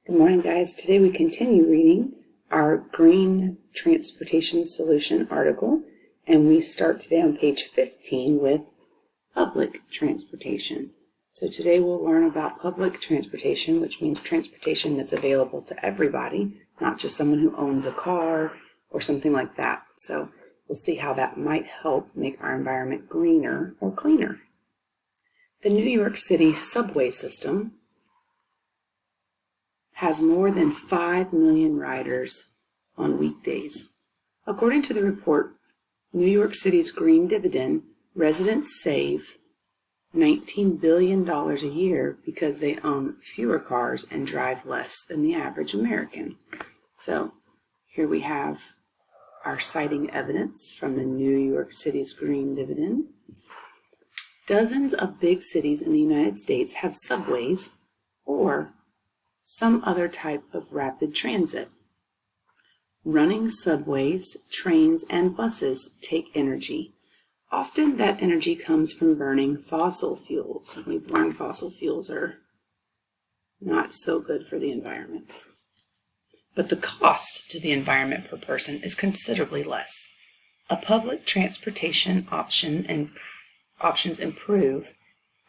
Good morning, guys. Today we continue reading our Green Transportation Solution article, and we start today on page 15 with public transportation. So today we'll learn about public transportation, which means transportation that's available to everybody, not just someone who owns a car or something like that. So we'll see how that might help make our environment greener or cleaner. The New York City subway system has more than 5 million riders on weekdays. According to the report, New York City's green dividend, residents save $19 billion a year because they own fewer cars and drive less than the average American. So here we have our citing evidence from the New York City's green dividend. Dozens of big cities in the United States have subways or some other type of rapid transit. Running subways, trains, and buses take energy. Often that energy comes from burning fossil fuels. We've learned fossil fuels are not so good for the environment. But the cost to the environment per person is considerably less. A public transportation options improve.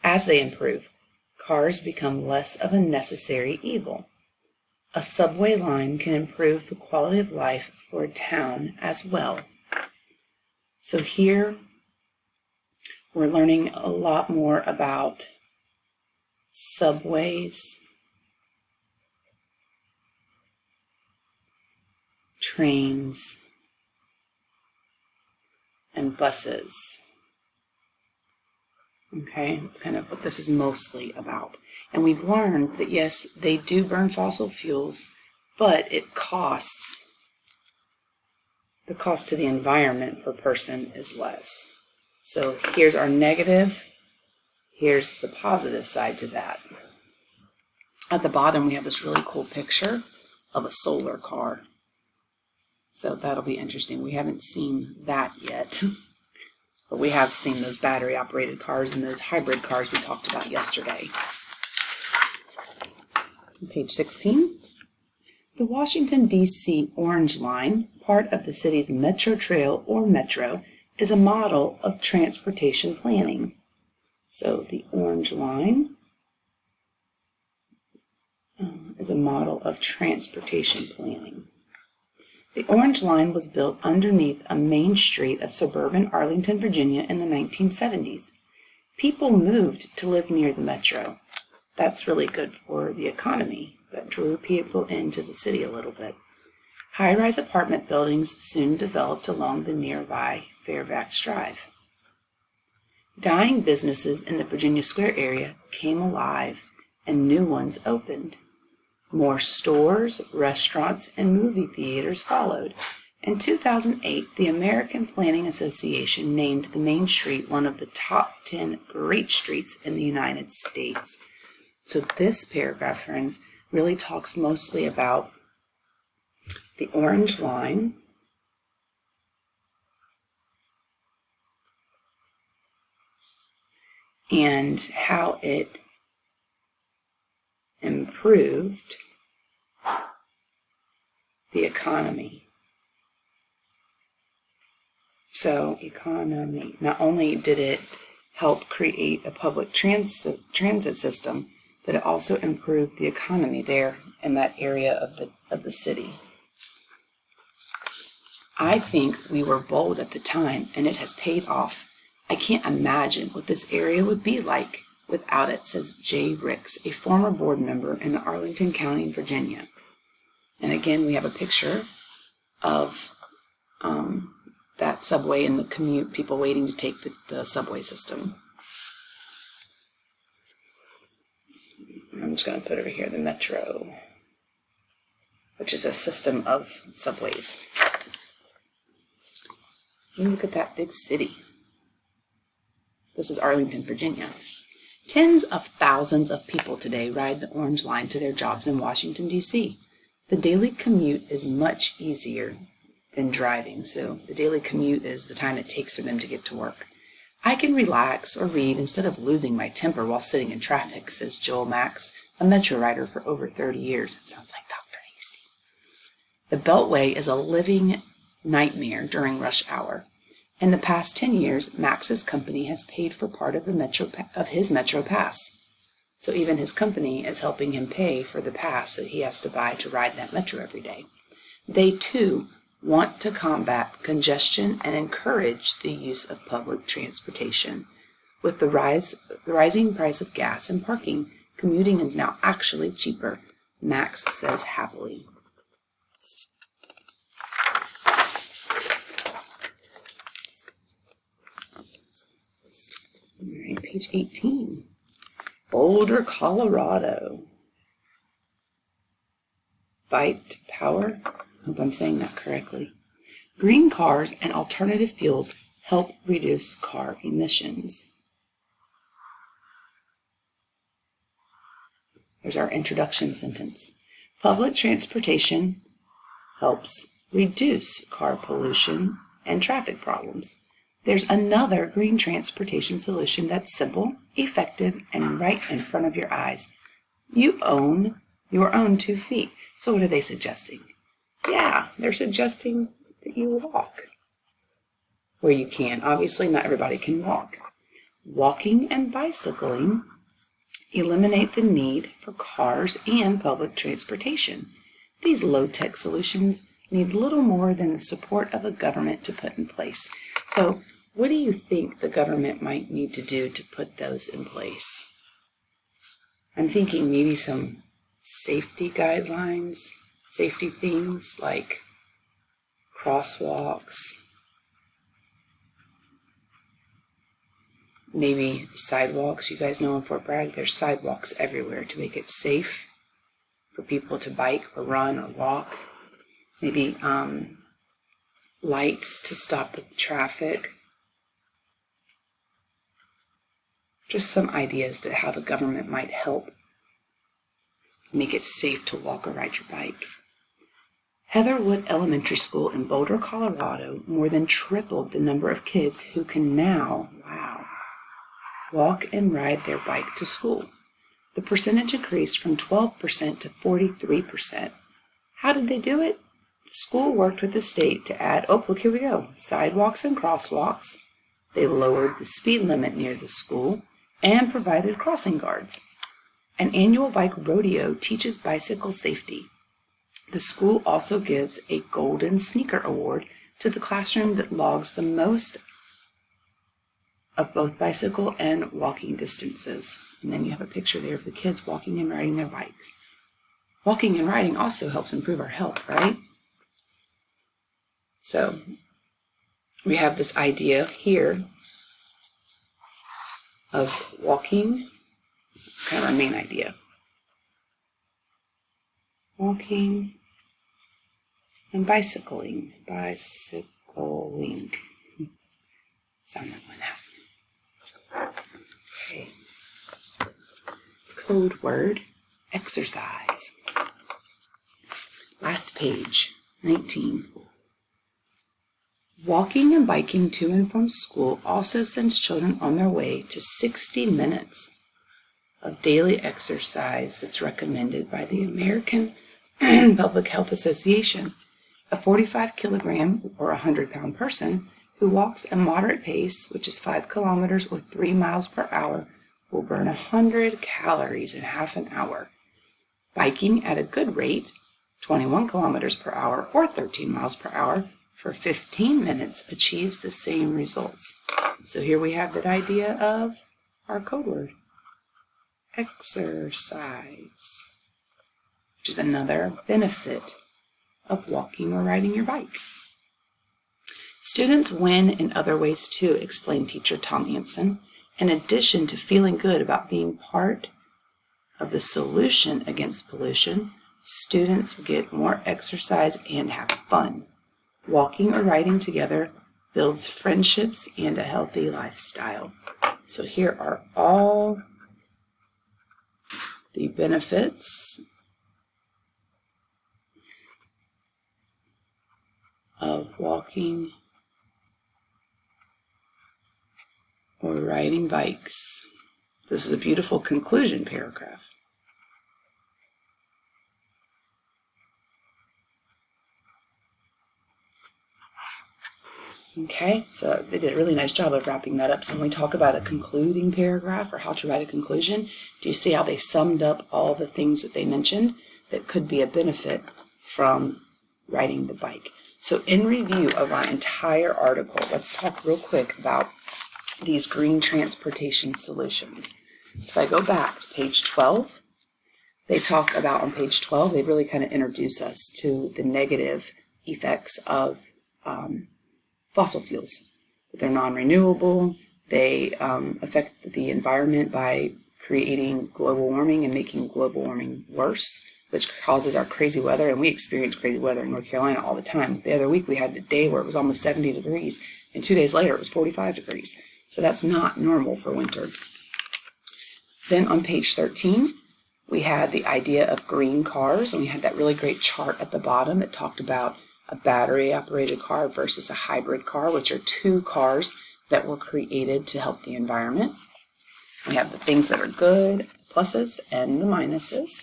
As they improve, cars become less of a necessary evil. A subway line can improve the quality of life for a town as well. So here we're learning a lot more about subways, trains, and buses. Okay, that's kind of what this is mostly about. And we've learned that yes, they do burn fossil fuels, but the cost to the environment per person is less. So here's our negative, here's the positive side to that. At the bottom we have this really cool picture of a solar car. So that'll be interesting. We haven't seen that yet. But we have seen those battery-operated cars and those hybrid cars we talked about yesterday. Page 16. The Washington, D.C. Orange Line, part of the city's Metro Trail or Metro, is a model of transportation planning. So the Orange Line is a model of transportation planning. The Orange Line was built underneath a main street of suburban Arlington, Virginia in the 1970s. People moved to live near the metro. That's really good for the economy, but drew people into the city a little bit. High-rise apartment buildings soon developed along the nearby Fairfax Drive. Dying businesses in the Virginia Square area came alive and new ones opened. More stores, restaurants, and movie theaters followed. In 2008, the American Planning Association named the Main Street one of the top 10 great streets in the United States. So this paragraph, friends, really talks mostly about the Orange Line, and how it improved the economy. So economy, not only did it help create a public transit system, but it also improved the economy there in that area of the city. I think we were bold at the time, and it has paid off. I can't imagine what this area would be like without it, says Jay Ricks, a former board member in the Arlington County, Virginia. And again, we have a picture of that subway and the commute, people waiting to take the subway system. I'm just going to put over here the Metro, which is a system of subways. And look at that big city. This is Arlington, Virginia. Tens of thousands of people today ride the Orange Line to their jobs in Washington, D.C. The daily commute is much easier than driving, so the daily commute is the time it takes for them to get to work. I can relax or read instead of losing my temper while sitting in traffic, says Joel Max, a Metro rider for over 30 years. It sounds like Dr. Hasty. The Beltway is a living nightmare during rush hour. In the past 10 years, Max's company has paid for part of his Metro Pass. So even his company is helping him pay for the pass that he has to buy to ride that Metro every day. They, too, want to combat congestion and encourage the use of public transportation. With the rising price of gas and parking, commuting is now actually cheaper, Max says happily. All right, page 18. Boulder, Colorado. Vite Power. I hope I'm saying that correctly. Green cars and alternative fuels help reduce car emissions. There's our introduction sentence. Public transportation helps reduce car pollution and traffic problems. There's another green transportation solution that's simple, effective, and right in front of your eyes. You own your own 2 feet. So what are they suggesting? Yeah, they're suggesting that you walk where you can. Obviously, not everybody can walk. Walking and bicycling eliminate the need for cars and public transportation. These low-tech solutions need little more than the support of the government to put in place. So what do you think the government might need to do to put those in place? I'm thinking maybe some safety guidelines, safety things like crosswalks, maybe sidewalks. You guys know in Fort Bragg, there's sidewalks everywhere to make it safe for people to bike or run or walk. Maybe lights to stop the traffic. Just some ideas that how the government might help make it safe to walk or ride your bike. Heatherwood Elementary School in Boulder, Colorado, more than tripled the number of kids who can now, walk and ride their bike to school. The percentage increased from 12% to 43%. How did they do it? The school worked with the state to add, look, here we go, sidewalks and crosswalks. They lowered the speed limit near the school and provided crossing guards. An annual bike rodeo teaches bicycle safety. The school also gives a Golden Sneaker Award to the classroom that logs the most of both bicycle and walking distances. And then you have a picture there of the kids walking and riding their bikes. Walking and riding also helps improve our health, right? So we have this idea here of walking, kind of our main idea. Walking and bicycling. Bicycling. Sound that one out. Okay. Code word, exercise. Last page, 19. Walking and biking to and from school also sends children on their way to 60 minutes of daily exercise that's recommended by the American Public Health Association. A 45-kilogram or 100-pound person who walks a moderate pace, which is 5 kilometers or 3 miles per hour, will burn 100 calories in half an hour. Biking at a good rate, 21 kilometers per hour or 13 miles per hour, for 15 minutes achieves the same results. So here we have that idea of our code word, exercise, which is another benefit of walking or riding your bike. Students win in other ways too, explained teacher Tom Ampson. In addition to feeling good about being part of the solution against pollution, students get more exercise and have fun. Walking or riding together builds friendships and a healthy lifestyle. So here are all the benefits of walking or riding bikes. This is a beautiful conclusion paragraph. Okay, so they did a really nice job of wrapping that up. So when we talk about a concluding paragraph or how to write a conclusion, do you see how they summed up all the things that they mentioned that could be a benefit from riding the bike? So in review of our entire article, let's talk real quick about these green transportation solutions. So if I go back to page 12, they talk about on page 12, they really kind of introduce us to the negative effects of fossil fuels. They're non-renewable. They affect the environment by creating global warming and making global warming worse, which causes our crazy weather. And we experience crazy weather in North Carolina all the time. The other week we had a day where it was almost 70 degrees, and 2 days later it was 45 degrees. So that's not normal for winter. Then on page 13, we had the idea of green cars, and we had that really great chart at the bottom that talked about a battery-operated car versus a hybrid car, which are two cars that were created to help the environment. We have the things that are good, pluses, and the minuses.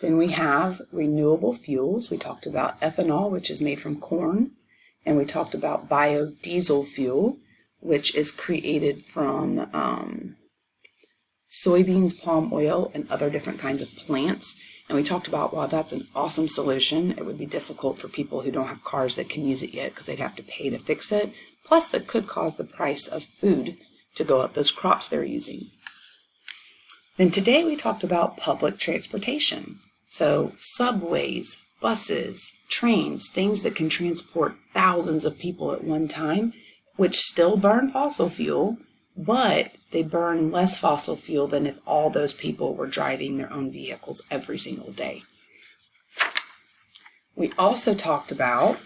Then we have renewable fuels. We talked about ethanol, which is made from corn, and we talked about biodiesel fuel, which is created from soybeans, palm oil, and other different kinds of plants. And we talked about, while that's an awesome solution, it would be difficult for people who don't have cars that can use it yet because they'd have to pay to fix it. Plus, that could cause the price of food to go up, those crops they're using. Then today we talked about public transportation. So subways, buses, trains, things that can transport thousands of people at one time, which still burn fossil fuel, but they burn less fossil fuel than if all those people were driving their own vehicles every single day. We also talked about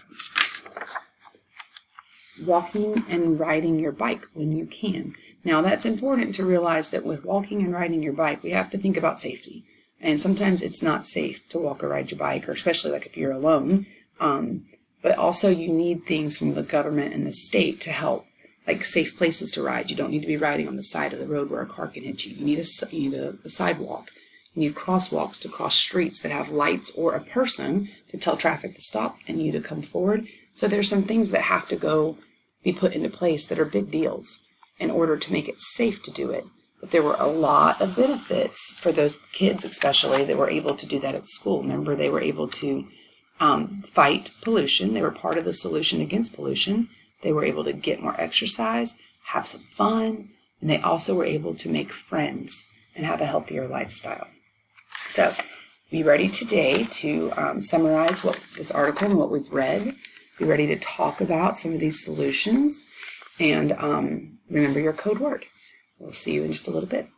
walking and riding your bike when you can. Now, that's important to realize that with walking and riding your bike, we have to think about safety. And sometimes it's not safe to walk or ride your bike, or especially like if you're alone. But also you need things from the government and the state to help, like safe places to ride. You don't need to be riding on the side of the road where a car can hit you. You need a sidewalk. You need crosswalks to cross streets that have lights or a person to tell traffic to stop and you to come forward. So there's some things that have to be put into place that are big deals in order to make it safe to do it. But there were a lot of benefits for those kids, especially, that were able to do that at school. Remember, they were able to fight pollution. They were part of the solution against pollution. They were able to get more exercise, have some fun, and they also were able to make friends and have a healthier lifestyle. So be ready today to summarize this article and what we've read. Be ready to talk about some of these solutions, and remember your code word. We'll see you in just a little bit.